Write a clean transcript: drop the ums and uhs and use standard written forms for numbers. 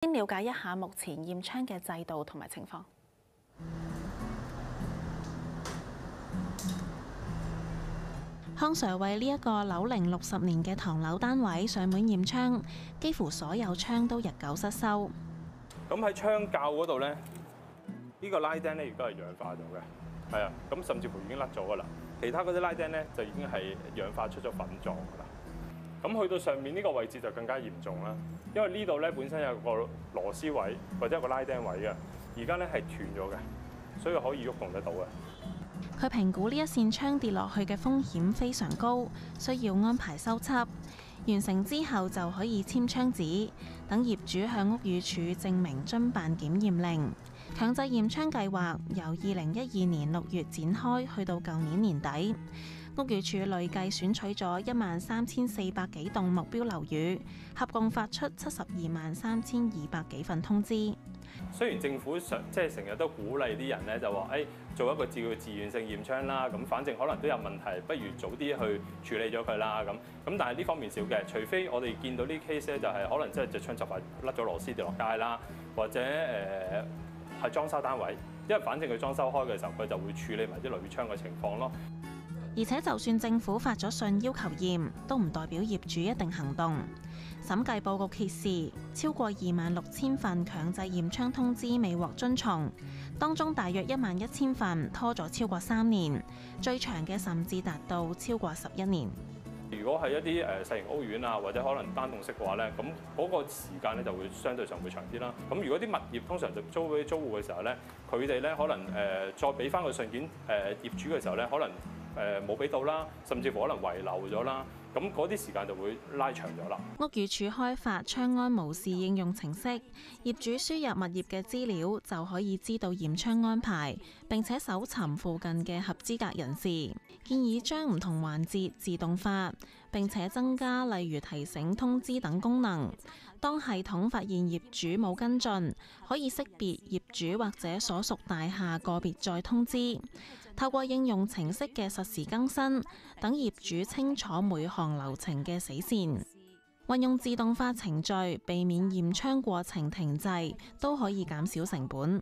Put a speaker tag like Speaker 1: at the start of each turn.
Speaker 1: 先了解一下目前驗窗嘅制度同埋情況。康 Sir 為呢一個樓齡60年嘅唐樓單位上門驗窗，幾乎所有窗都日久失修。
Speaker 2: 咁喺窗鉸嗰度咧，呢個拉釘咧亦都係氧化咗嘅，係啊，咁甚至乎已經甩咗噶啦。其他嗰啲拉釘咧就已經係氧化出咗粉狀噶啦。咁去到上面呢個位置就更加嚴重啦，因為呢度咧本身有個螺絲位或者有個拉釘位嘅，而家咧係斷咗嘅，所以可以喐動得到嘅。
Speaker 1: 佢評估呢一扇窗跌落去嘅風險非常高，需要安排修葺。完成之後就可以簽窗紙，等業主向屋宇署證明遵辦檢驗令。強制驗窗計劃由2012年6月展開，去到舊年年底。屋宇署累計選取咗13400幾棟目標樓宇，合共發出723,200幾份通知。
Speaker 2: 雖然政府成日都鼓勵啲人咧，就話做一個自願性驗窗啦，咁反正可能都有問題，不如早啲去處理咗佢啦。咁但係呢方面少嘅，除非我哋見到呢 case 咧，就係可能真係隻窗就快甩咗螺絲跌落街啦，或者係裝修單位，因為反正佢裝修開嘅時候，佢就會處理埋啲鋁窗嘅情況咯。
Speaker 1: 而且就算政府發咗信要求驗，都唔代表業主一定行動。審計報告揭示，超過26,000份強制驗窗通知未獲遵從，當中大約11,000份拖咗超過3年，最長嘅甚至達到超過11年。
Speaker 2: 如果係一啲細型屋苑啊，或者可能單棟式嘅話咧，咁嗰個時間咧就會相對上會長啲啦。咁如果啲物業通常就租俾租戶嘅時候咧，佢哋咧可能再俾翻個信件業主嘅時候咧，可能冇俾到啦，甚至乎可能遺漏咗啦，咁嗰啲時間就會拉長咗啦。
Speaker 1: 屋宇署開發窗安無事應用程式，業主輸入物業嘅資料就可以知道驗窗安排，並且搜尋附近嘅合資格人士。建議將唔同環節自動化，並且增加例如提醒、通知等功能。當系統發現業主冇跟進，可以識別業主或者所屬大廈個別再通知。透過應用程式嘅實時更新，等業主清楚每項流程嘅死線。運用自動化程序，避免驗窗過程停滯，都可以減少成本。